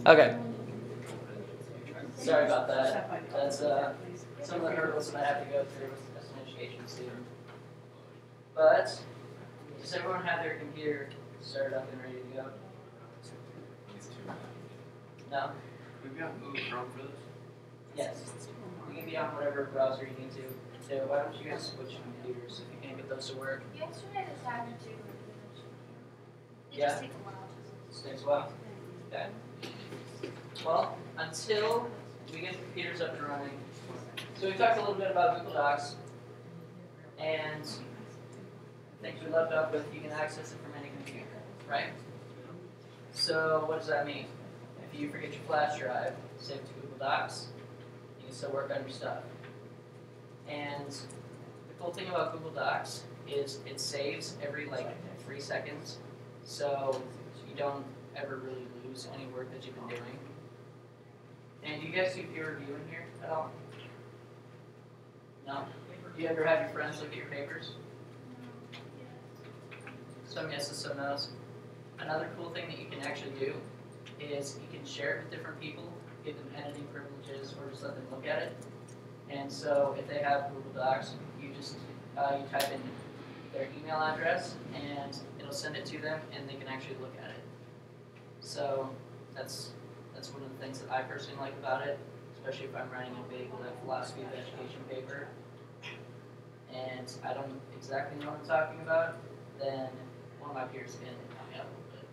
Okay. Sorry about that. That's some of the hurdles that I have to go through as an education student. But does everyone have their computer started up and ready to go? No? We've got Google Chrome for this. Yes. You can be on whatever browser you need to. So why don't you guys switch computers if you can't get those to work? Yesterday this happened too. It Yeah. just takes a while. Stays well. Okay. Well, until we get the computers up and running. So we talked a little bit about Google Docs, and things we left off with, you can access it from any computer, right? So what does that mean? If you forget your flash drive, save it to Google Docs, you can still work on your stuff. And the cool thing about Google Docs is it saves every like 3 seconds, so you don't ever really lose any work that you've been doing. And do you guys do peer review in here at all? No? Do you ever have your friends look at your papers? Some yeses, some no's. Another cool thing that you can actually do is you can share it with different people, give them editing privileges, or just let them look at it. And so if they have Google Docs, you just you type in their email address, and it'll send it to them, and they can actually look at it. So that's one of the things that I personally like about it, especially if I'm writing a big philosophy of education paper, and I don't exactly know what I'm talking about, then one of my peers can help me out a little bit.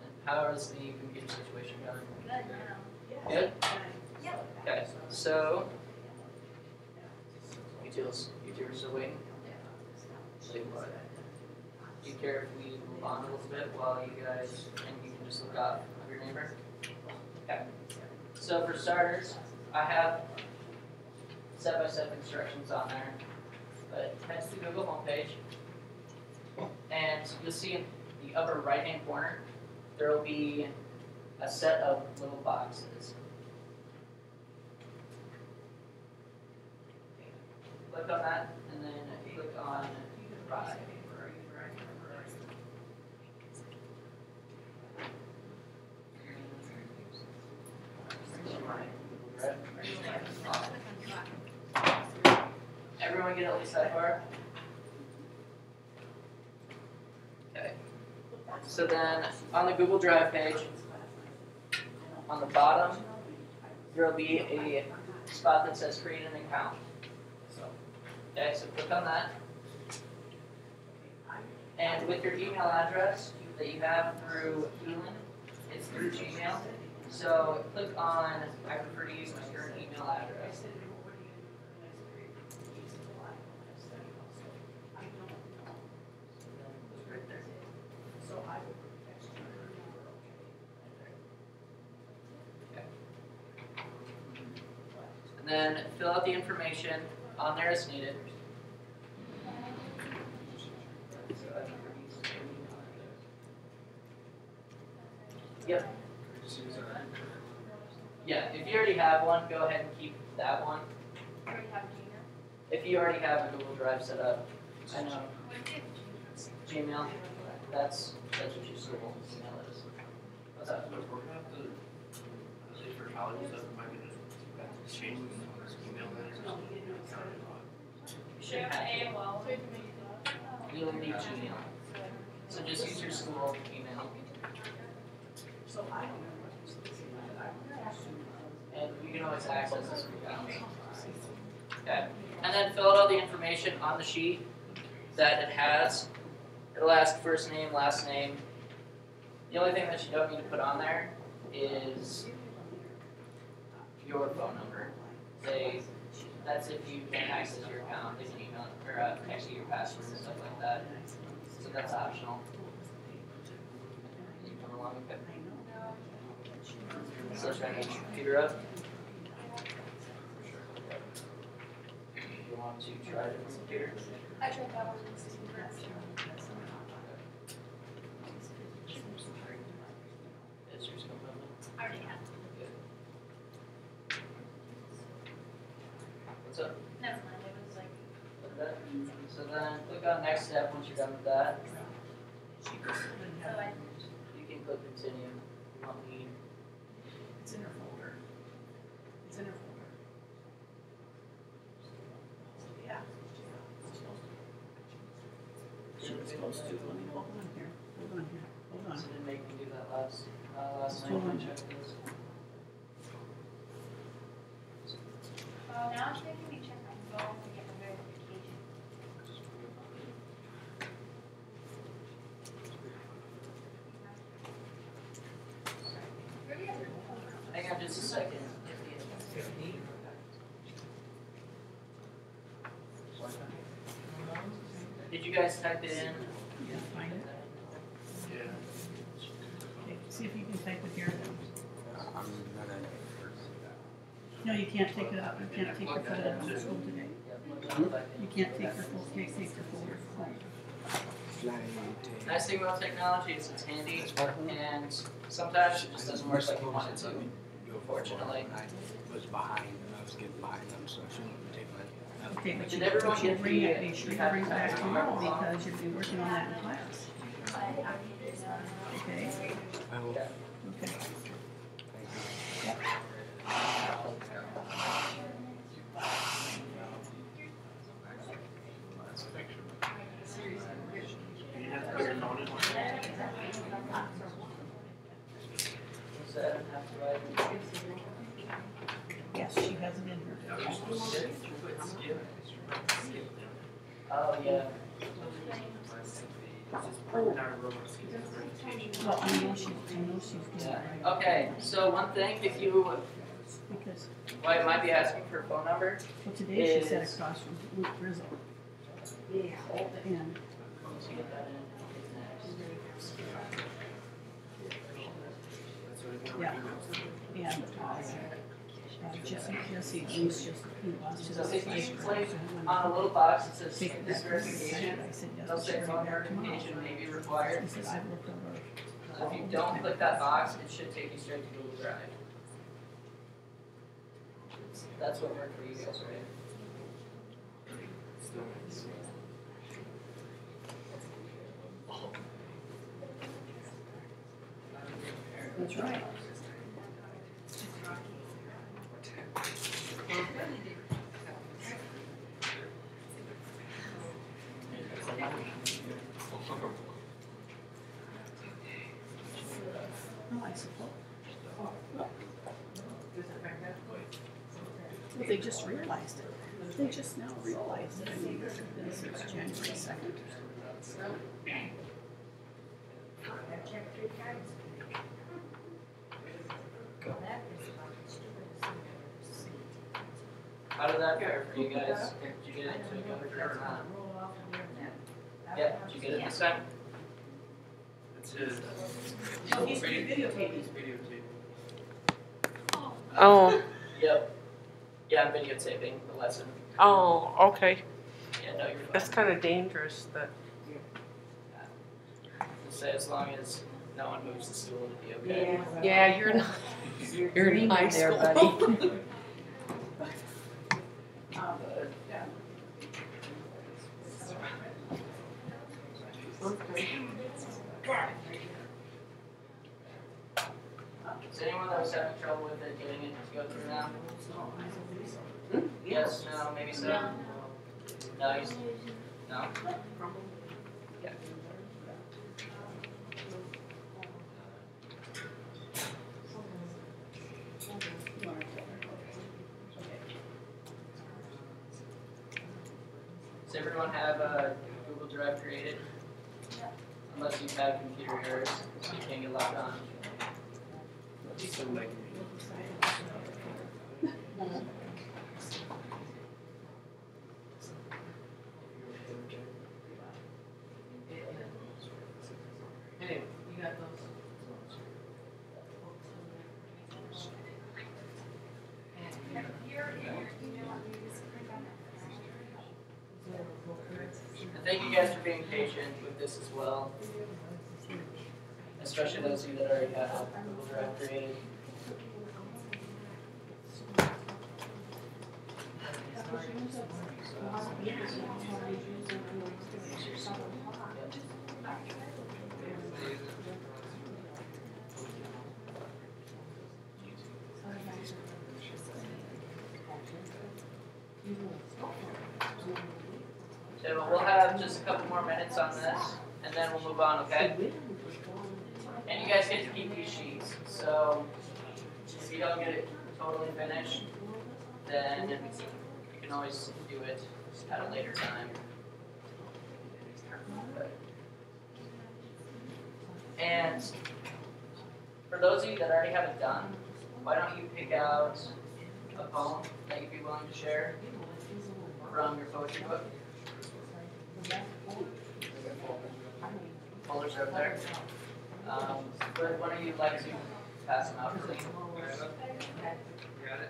And how is the computer situation going? Good now. Good? Yep. Okay, so you two are still waiting? So what? Do you care if we move on a little bit while you guys, and you can just look up your neighbor? Okay. So for starters, I have step-by-step instructions on there, but head to the Google homepage, and you'll see in the upper right-hand corner, there will be a set of little boxes. Click on that, and then click on Drive. Everyone get at least that far? Okay. So then on the Google Drive page, on the bottom, there will be a spot that says create an account. Okay, so click on that. And with your email address that you have through Elin, it's through Gmail. So click on, I prefer to use my current email address. Right there. Okay. And then fill out the information on there as needed. Yep. Yeah, if you already have one, go ahead and keep that one. Already have Gmail? If you already have a Google Drive set up, I know Gmail, that's what your school email is. What's up? So if we're gonna have to, say for college and stuff, am I gonna change this email then? You should have AOL. You'll need Gmail. So just use your school email. And you can always access this from your account. Okay. And then fill out all the information on the sheet that it has. It'll ask first name, last name. The only thing that you don't need to put on there is your phone number. That's if you can't access your account, they can email or text you your password and stuff like that. So that's optional. You come along with it. So trying to get your computer up. You want to try it on the computer? I tried that one. Is yours coming up? I already have. Good. What's up? Never mind, it was like. Look at that. So then click on next step once you're done with that. So I You can click continue. You won't need should have been supposed to. Let me hold on here. Hold on here. Hold on. So didn't make me do that last night Hold when on. I checked this. Now it's making me check my phone to get the verification. Hang on just a second. Did you guys type it in? Yeah, find it. Yeah. Okay, see if you can type it here. I'm not in No, you can't take it out. You can't take your foot out of school today. You can't take your full, can't take your folder home. Nice thing about technology is it's handy, and sometimes it just doesn't work like you want it to. Unfortunately. I was behind, I was getting behind them, so I shouldn't take my. Okay, but Did you, everyone but you get bring the- it, you should bring it back tomorrow because you'll be working on that in class. Okay? I will. Okay. You have to put your phone in. So I don't have to write. Yes, she has it in her. Are you supposed to skip? Oh, yeah. Well, I know she's doing it Yeah. right. Okay, so one thing, if you, Because, well, I might be asking for a phone number. well, today she sat Is- across from Luke Rizzo. And Once you get that in. And Jesse Reese just, he lost his. So if you click When on a little box that says take this that verification, I said, yes, they'll say she'll phone be back tomorrow. verification may be required. He said, I've looked over. So if you don't click that box, it should take you straight to Google Drive. That's what worked for you guys, right? That's right. No, I suppose. Well, they just realized it. They just now realized it. I mean, this is January 2nd. How did that go for you guys? Did you get into a cover or not? Yeah, did you get it this time? It's his. No, he's videotaping. He's videotaping. Oh, Yep. Yeah, I'm videotaping the lesson. oh, okay. Yeah, no, you're fine. That's kind of dangerous that, Just say as long as no one moves the stool to be okay. yeah, you're not, you're in high school. But, is anyone that was having trouble with it getting it to go through now? Yes, no, maybe so? No, you, no? Yeah. Does everyone have a Google Drive created? Unless you've had computer errors, so you can't get logged on. He's still making me. Hey, you got those? And thank you guys for being patient with this as well. Especially those of you that already have a Google Drive created. So we'll have just a couple more minutes on this, and then we'll move on, okay? And you guys get to keep these sheets, so if you don't get it totally finished, then you can always do it at a later time. And for those of you that already have it done, why don't you pick out a poem that you'd be willing to share from your poetry book? Folders are up there. Would one of you like to pass them out, please? Got it?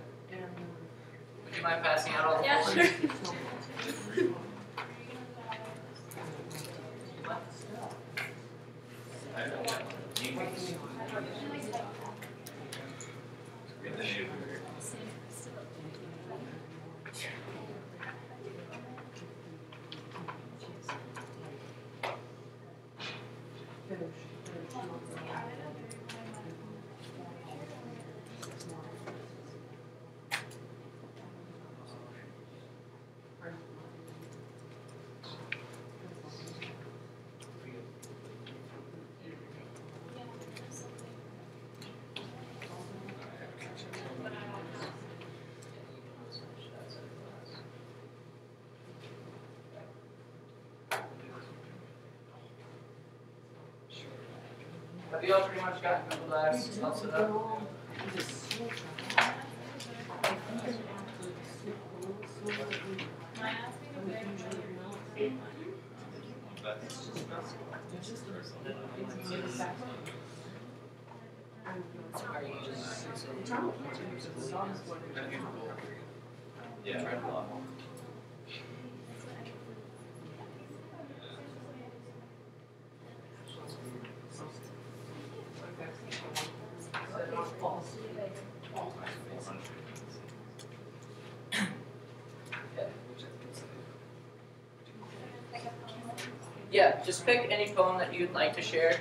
Would you mind passing out all the Yeah, folders? sure. Have you all pretty much gotten Google Docs all set up? Are you Yeah. Yeah, just pick any poem that you'd like to share.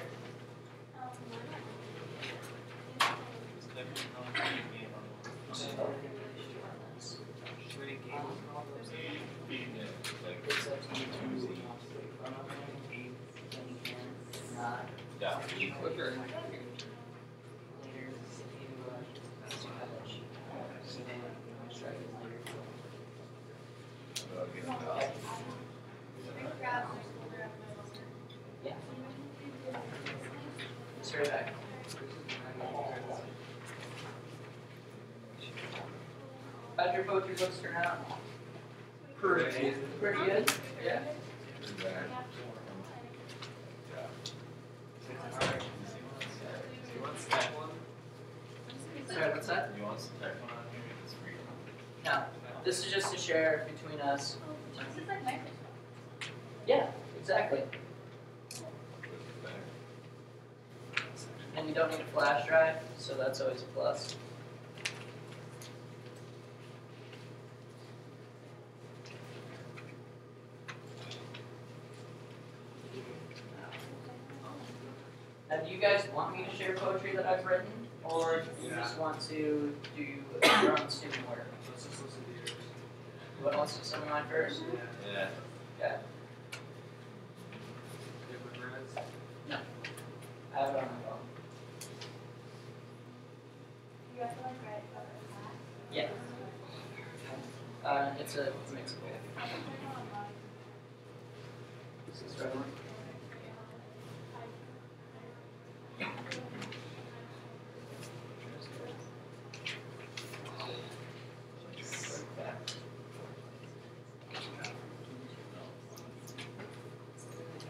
Straight back. How'd your poetry books turn out? Pretty good? Yeah. Sorry, what's that? You want some tech one on here? It's free. No, this is just to share between us. This is like Microsoft. Yeah, exactly. And you don't need a flash drive, so that's always a plus. Now, do you guys want me to share poetry that I've written, or do you just want to do your own student work? Let's just listen to yours. What wants to send mine first? Yeah. Okay, I have it on my phone. You have to like write about it. Yeah. It's a mixable. Is this right one?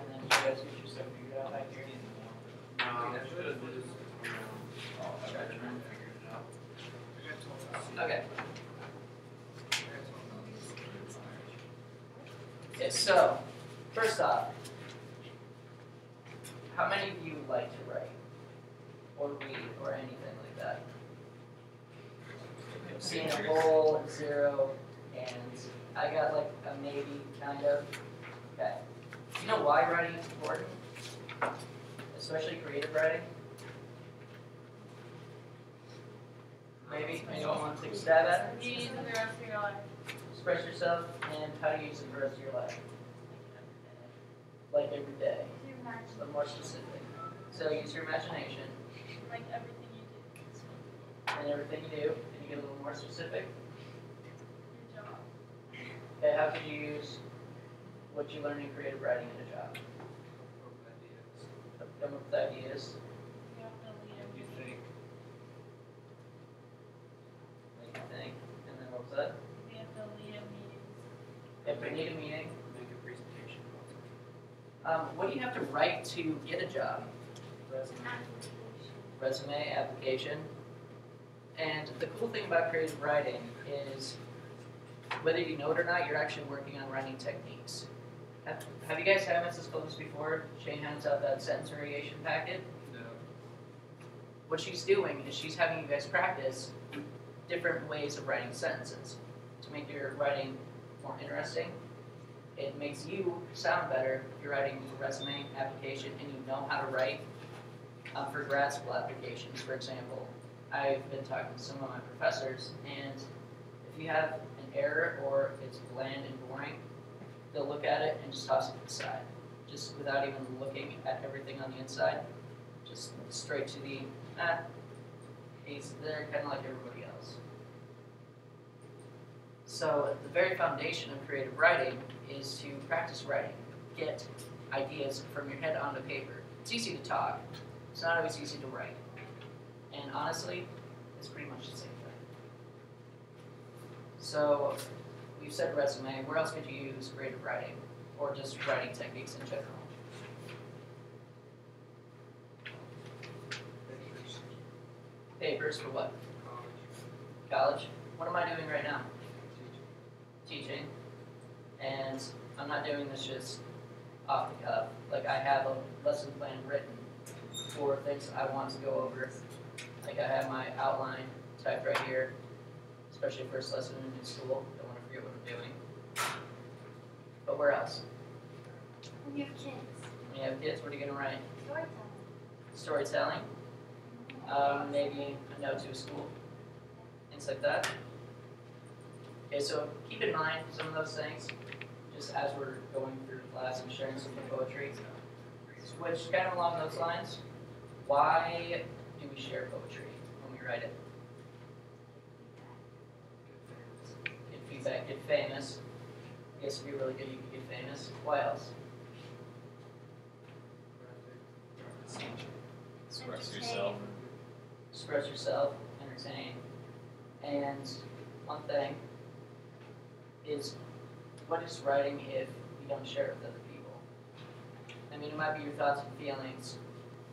And then you guys get your stuff figured out back here. Okay. Okay, so, first off, how many of you like to write? Or read, or anything like that? Seeing a whole, zero, and I got like a maybe, kind of. Okay. You know why writing is important? Especially creative writing? Maybe anyone want to take a stab at it? You use it the rest of your life. Express yourself, and how do you use it the rest of your life? like every day, Your imagination. but more specific. So use your imagination Like everything you do. and everything you do. Can you get a little more specific? Your job. Okay, how could you use what you learn in creative writing in a job? Come up with ideas. You have to lead You everything. think, Make you think. And then what was that? We have to lead a meeting. If we need a meeting, make a presentation. what do you have to write to get a job? Application. Resume, application. And the cool thing about creative writing is, whether you know it or not, you're actually working on writing techniques. Have you guys had Mrs. Phillips before? Shane hands out that sentence variation packet. No. What she's doing is she's having you guys practice different ways of writing sentences to make your writing more interesting. It makes you sound better if you're writing a resume application and you know how to write for grad school applications, for example. I've been talking to some of my professors, and if you have an error or it's bland and boring, they'll look at it and just toss it to the side, just without even looking at everything on the inside, just straight to the, they're kind of like everybody else. So the very foundation of creative writing is to practice writing, get ideas from your head onto paper. It's easy to talk, it's not always easy to write. And honestly, it's pretty much the same thing. So we've said resume, where else could you use creative writing? Or just writing techniques in general? Papers for what? College. What am I doing right now? Teaching. And I'm not doing this just off the cuff. Like, I have a lesson plan written for things I want to go over. Like, I have my outline typed right here, especially first lesson in new school. Don't want to forget what I'm doing. But where else? When you have kids. When you have kids, what are you going to write? Storytelling. Storytelling? Maybe a note to a school. Things like that. Okay, so keep in mind some of those things, just as we're going through class and sharing some of the poetry. Which, kind of along those lines, why do we share poetry when we write it? Get feedback, get famous. I guess if you're really good, you can get famous. Why else? Express yourself. Express yourself, entertain. And one thing is, what is writing if you don't share it with other people? I mean, it might be your thoughts and feelings,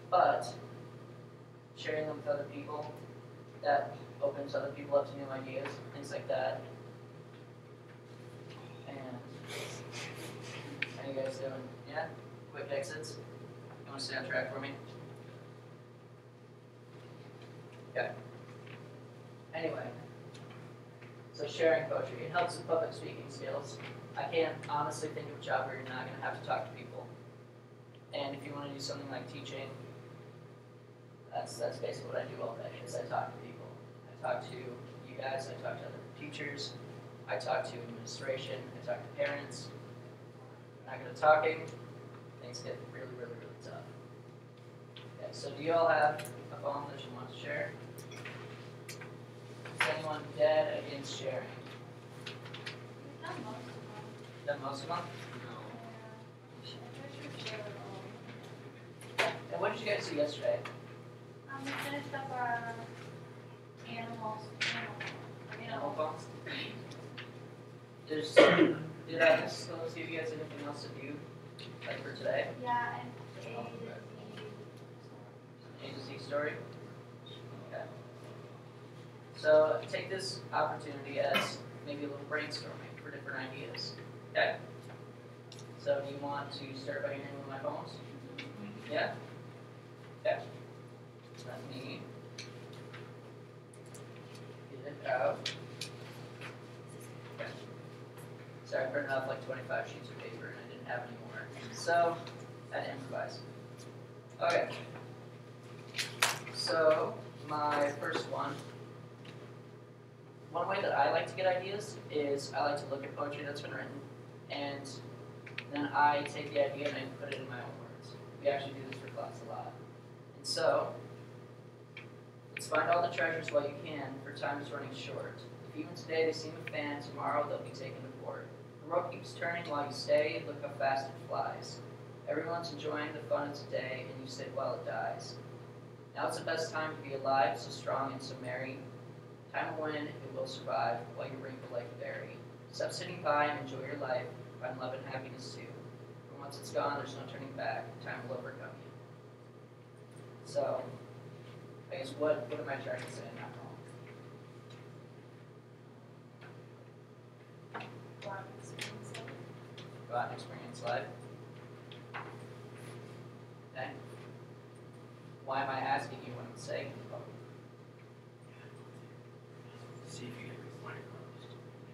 but sharing them with other people, that opens other people up to new ideas, things like that. And how you guys doing? Yeah? Quick exits? You want to stay on track for me? Okay. Anyway, so sharing poetry, it helps with public speaking skills. I can't honestly think of a job where you're not going to have to talk to people. And if you want to do something like teaching, that's basically what I do all day, is I talk to people. I talk to you guys, I talk to other teachers, I talk to administration, I talk to parents. If you're not good at talking, things get really, really, really tough. Okay, so do you all have a phone that you want to share? Is anyone dead against sharing? We've done most of them. Done most of them? Yeah. I wish we shared it all. And what did you guys do yesterday? We finished up our animal Phones? Did I disclose to you guys anything else to do, like for today? Yeah, and A to Z story? Okay. So take this opportunity as maybe a little brainstorming for different ideas. Okay? So do you want to start by hearing one of my poems? Yeah? Okay. Let me get it out. Okay. Sorry, I printed off like 25 sheets of paper and I didn't have any more. So, I had to improvise. Okay. So, my first one way that I like to get ideas is I like to look at poetry that's been written and then I take the idea and I put it in my own words. We actually do this for class a lot. And so, let's find all the treasures while you can, for time is running short. If even today they seem a fan, tomorrow they'll be taken to port. The world keeps turning while you stay, look how fast it flies. Everyone's enjoying the fun of today, and you sit while it dies. Now it's the best time to be alive, so strong and so merry. Time will win, it will survive, while you wrinkle like a berry. Stop sitting by and enjoy your life, find love and happiness too. For once it's gone, there's no turning back, time will overcome you. So, I guess what am I trying to say in that poem? Go out and experience life. Okay? Why am I asking you what I'm saying in the poem? See if you get your point across.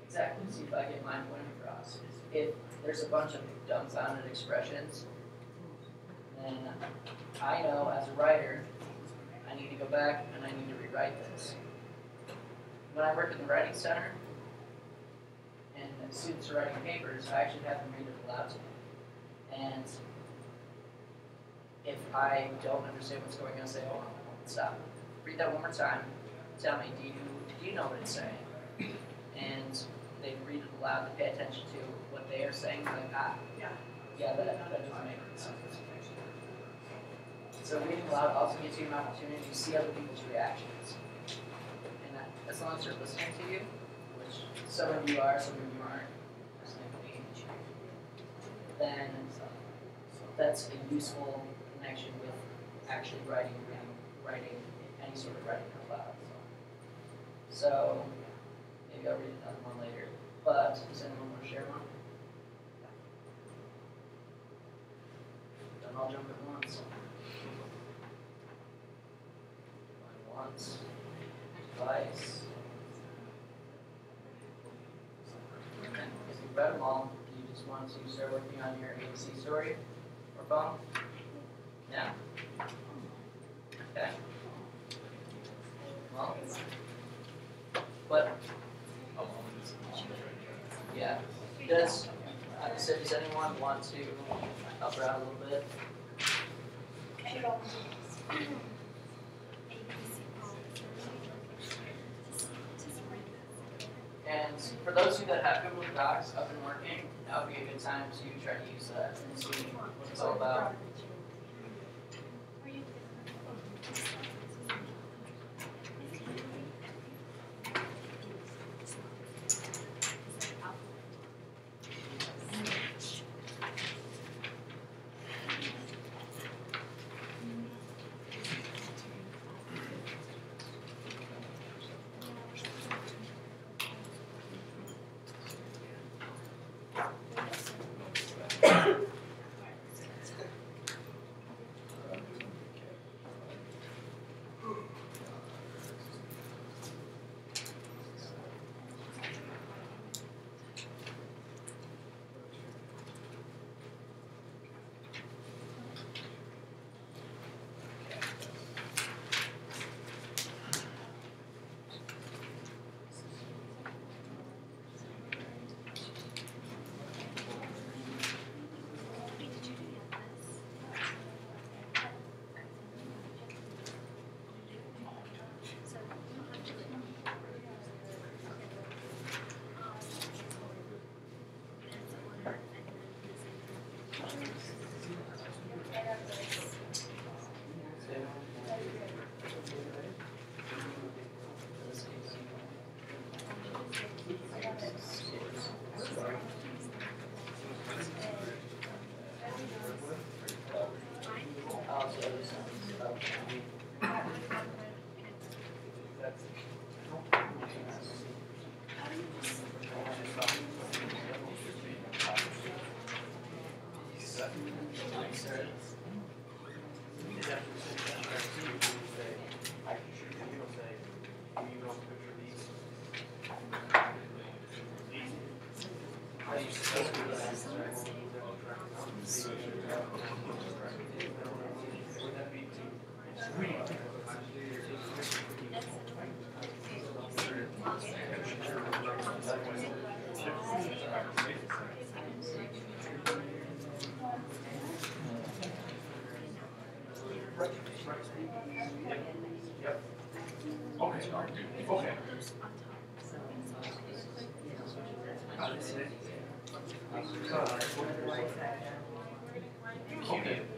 Exactly, see if I get my point across. If there's a bunch of dumbfounded expressions, then I know as a writer, I need to go back and I need to rewrite this. When I work in the Writing Center, and students are writing papers, I actually have them read it aloud to me. And if I don't understand what's going on, I say, oh, stop. Read that one more time. Tell me, do you know what it's saying? And they read it aloud, they pay attention to what they are saying, like, yeah, that doesn't make sense. So reading aloud also gives you an opportunity to see other people's reactions. And that, as long as they're listening to you, which some of you are, some of you aren't, listening to me, then that's a useful connection with actually writing any sort of writing out loud. So maybe I'll read another one later. But does anyone want to share one? Don't all jump at once. Once, twice. And if you read them all, do you just want to start working on your ABC story or poem? Yeah? Okay. Well, but, yeah. Does anyone want to help her out a little bit? And for those of you that have Google Docs up and working, that would be a good time to try to use that and see what it's all about. Yep. Okay, okay. Okay,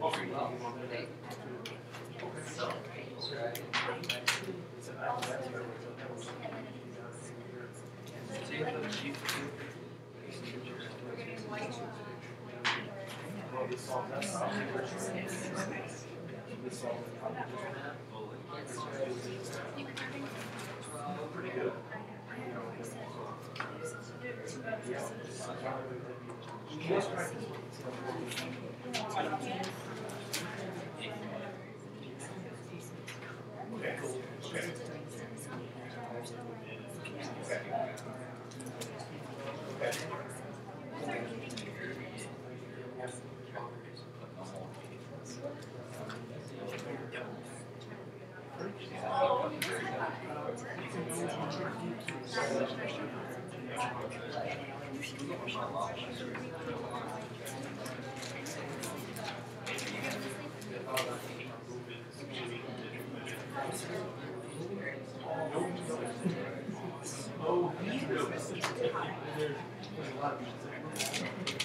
okay. So, Pretty good. Okay, cool.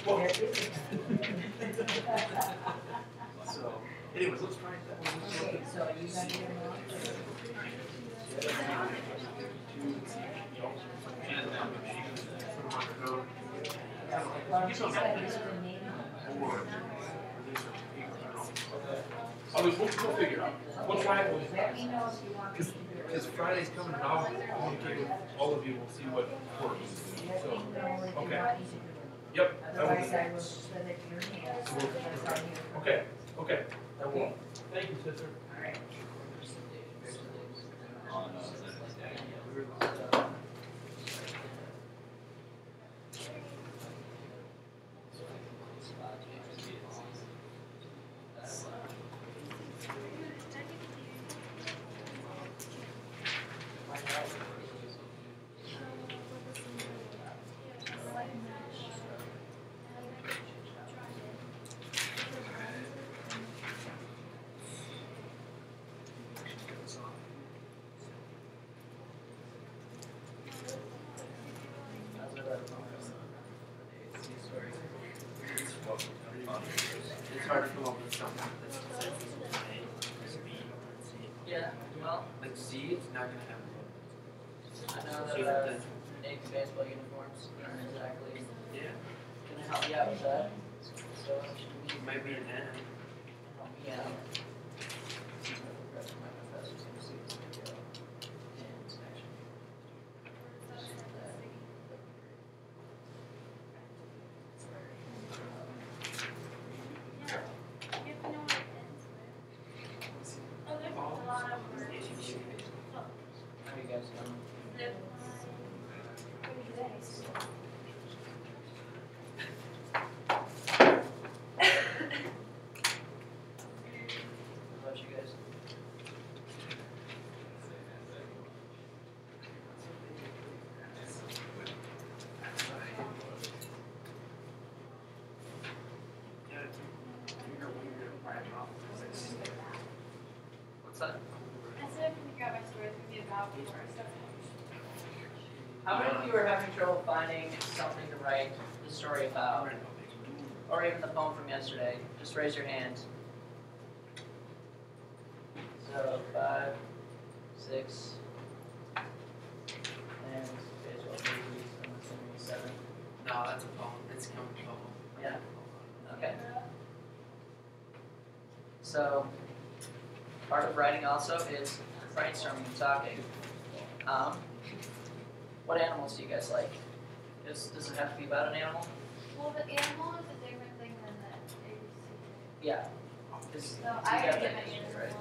Okay. So, anyways, let's try that. We'll figure it out. We'll try it. Because Friday's coming and I'll communicate with all of you. We'll see what works. So, okay. Yep. that will do. Okay. Okay. I will. Thank you, sister. It's hard to come up with something that's yeah, well, like Z, it's not gonna have. I know So that then, Navy baseball uniforms aren't exactly yeah, gonna help you out with that. So, it might be an N. yeah. How you guys doing? What about you guys? What's that? I said I can grab my stories with you about before I start. How many of you are having trouble finding something to write the story about? Or even the poem from yesterday? Just raise your hand. So, 5, 6, and baseball jerseys, I'm assuming 7. No, that's a poem. It's coming poem. Yeah. Okay. So, part of writing also is brainstorming and talking. What animals do you guys like? Does it have to be about an animal? Well, the animal is a different thing than the ABC. Yeah. 'Cause So you I got already that get my dictionary, answer. right?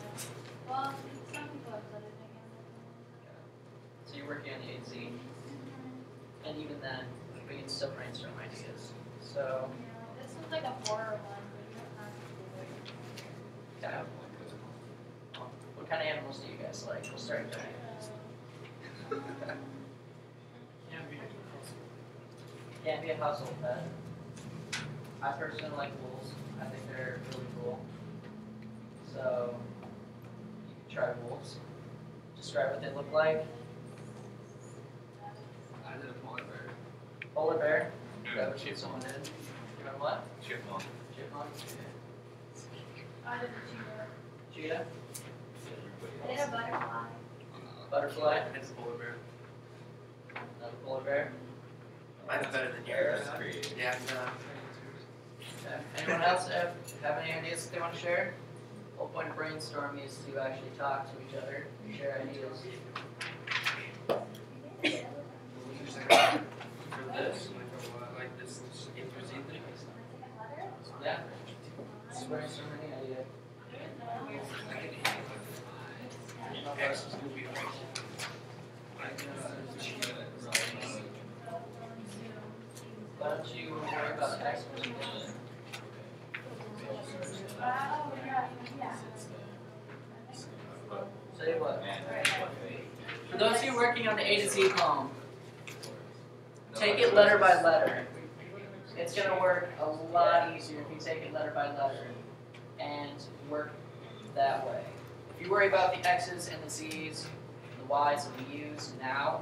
Well, some people have said it again. So you're working on the A Z, and even then, we can still brainstorm ideas. So, Yeah, this one's like a horror one, but you don't have to do it. yeah. What kind of animals do you guys like? We'll start there. Can't be a household pet. I personally like wolves. I think they're really cool. So, Try wolves. Describe what they look like. I did a polar bear. Polar bear. That would shoot someone in. You know what? Chipmunk. Chipmunk. I did a cheetah. Cheetah. I did a butterfly. Butterfly. I did a polar bear. Another polar bear. Mine's better than yours. Yeah, Okay. Anyone else have any ideas that they want to share? The whole point of brainstorming is to actually talk to each other, share ideas. For this, like this, if there's anything. Yeah. Just brainstorm any idea. Why don't you worry about text when you get there? Say what? For those of you working on the A to Z poem, take it letter by letter. It's going to work a lot easier if you take it letter by letter and work that way. If you worry about the X's and the Z's, the Y's and the U's now,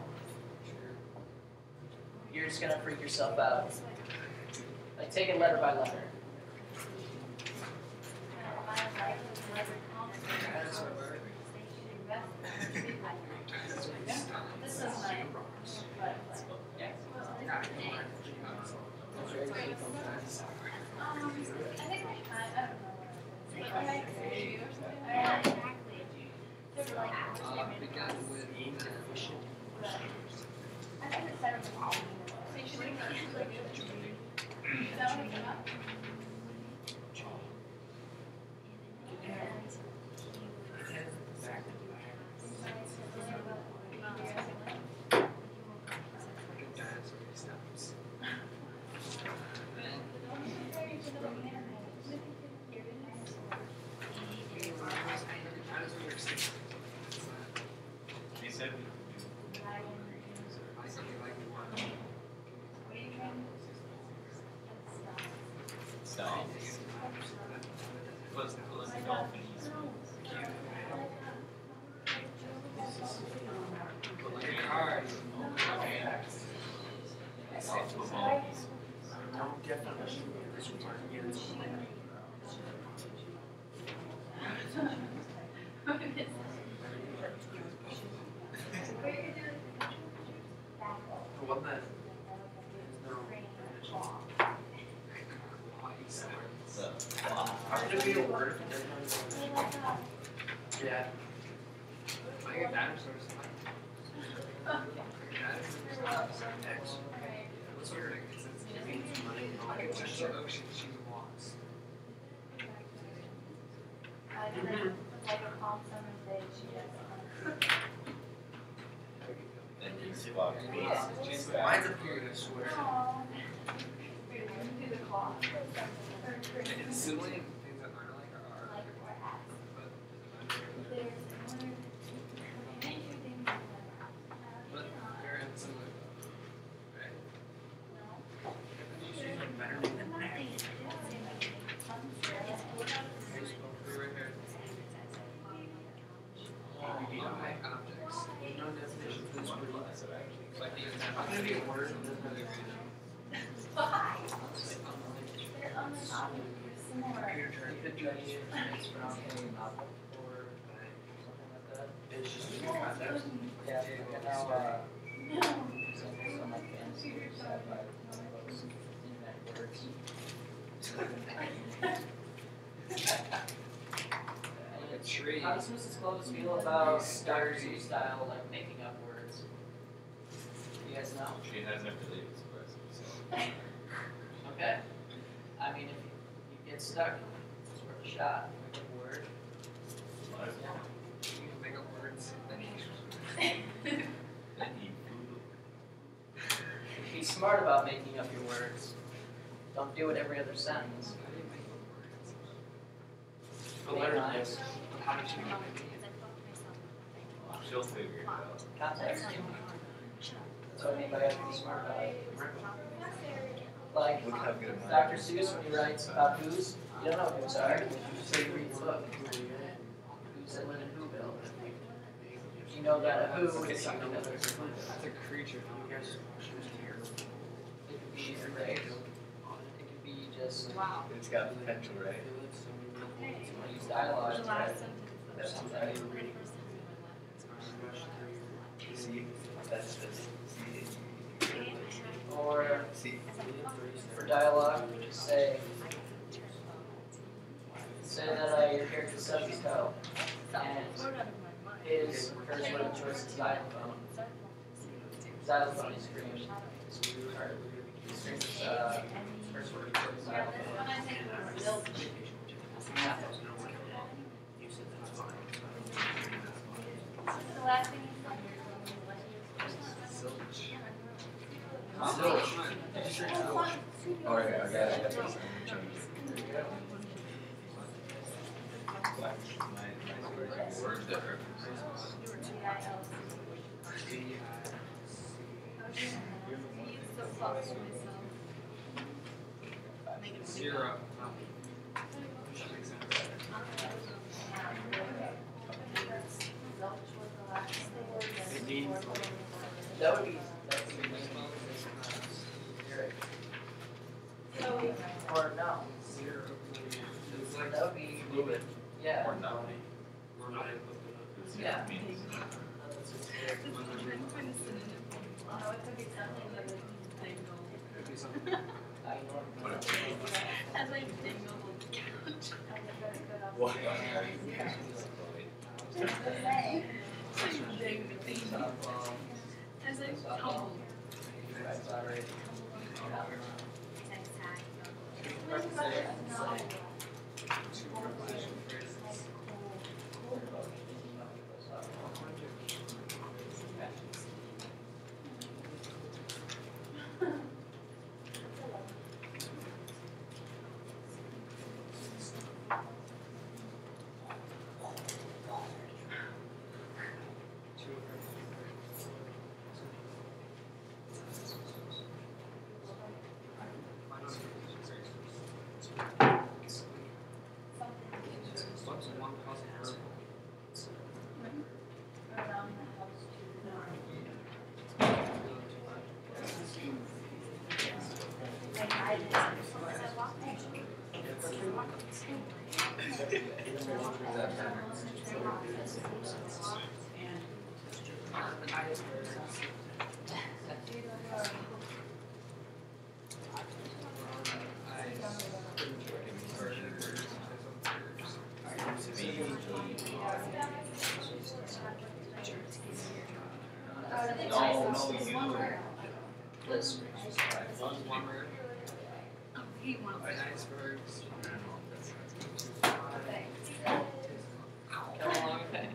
you're just going to freak yourself out. Like, take it letter by letter. This is my Yeah. I think I don't know. Like shoe or something. Yeah, exactly. They're like Began with I think it's better than all. Is that what it came up? the one that I'm gonna be a word. Yeah. Like a dinosaur. X. What's her name? It means money. Like a gesture. Oh, she walks. I don't know. Like a calm summer's day, she does. Mine's a period, I swear. Aww. Do the clock. It's similar in things that aren't like are. Like what hats. But There's one. Interesting. they're in similar. Right? No. She's like better than that. Nothing. They're right here. We need high objects. No definition for this word. Like, I'm gonna be a word and then another Why? They're on the top. Similar. computer term. You could try to use it's from a novel or something like that. It's just new concepts. Yeah, and now, No. some like fancy sci-fi books, internet words. A tree. How does Mrs. Clovis feel about Dr. Seuss style, like making up words? You guys know? She hasn't really expressed herself. Okay. I mean, if you get stuck, it's worth a shot. Make up a word. You can make up words. Be smart about making up your words. Don't do it every other sentence. The letter is how much you know. She'll figure it out. Context. That's what I mean by you have to be smart about it. Like, Look how good mine Dr. is. Seuss, when he writes about who's, you don't know who's are, so you read the book. Who's that live in Whoville? you know that who is something that there's That's a creature. Yes. it could be everything. It could be just Wow. It's got potential, right? someone use dialogue The to last or sentence. something. See, that's this. Or See, for dialogue, just say that your character subs his toe and his first word of choice is xylophone. Xylophone is scream. Or scream is first word of choice is xylophone. Yeah. The last thing you oh yeah, I got it. My story that are Zero. That would be or no. That would be fluid yeah. or not. Yeah. As I dingle on the couch. What? As I tumble. This. He wants it.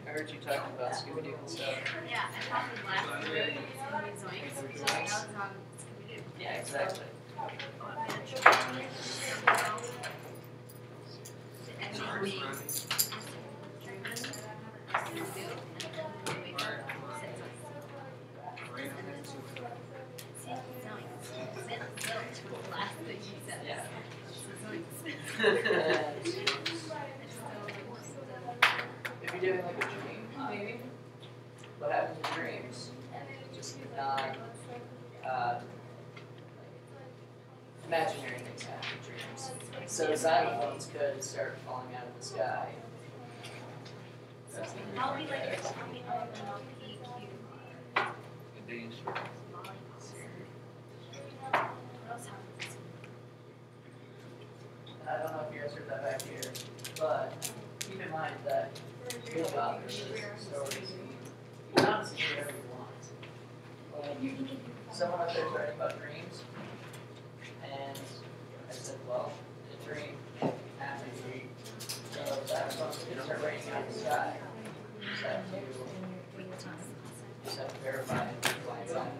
I heard you talking about Scooby-Doo and stuff. Yeah, I thought the last year it was Zoinks, so now it's on Scooby-Doo. Yeah, exactly. Yeah. If you're doing like a dream, maybe. What happens in dreams? Just not imaginary things happen in dreams. So xylophones could start falling out of the sky. I'll be like, I'll be PQ. And I don't know if you guys heard that back here, but keep in mind that real authors of stories, you can honestly do whatever you want. Like, someone up there is writing about dreams, and I said, well, a dream happened. So that's when we can start raining out of the sky. You just have to verify it blindsided.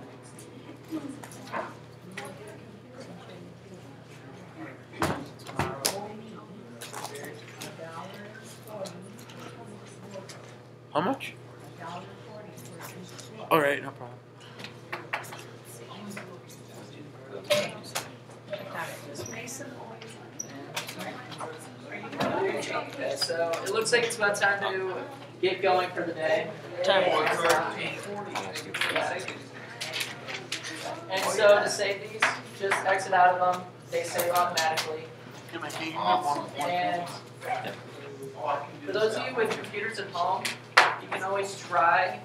How much? All right, no problem. Okay, so it looks like it's about time to get going for the day. And so to save these, just exit out of them. They save automatically. And for those of you with computers at home, you can always try.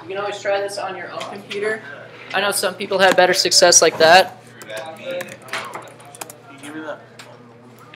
You can always try this on your own computer. I know some people had better success like that.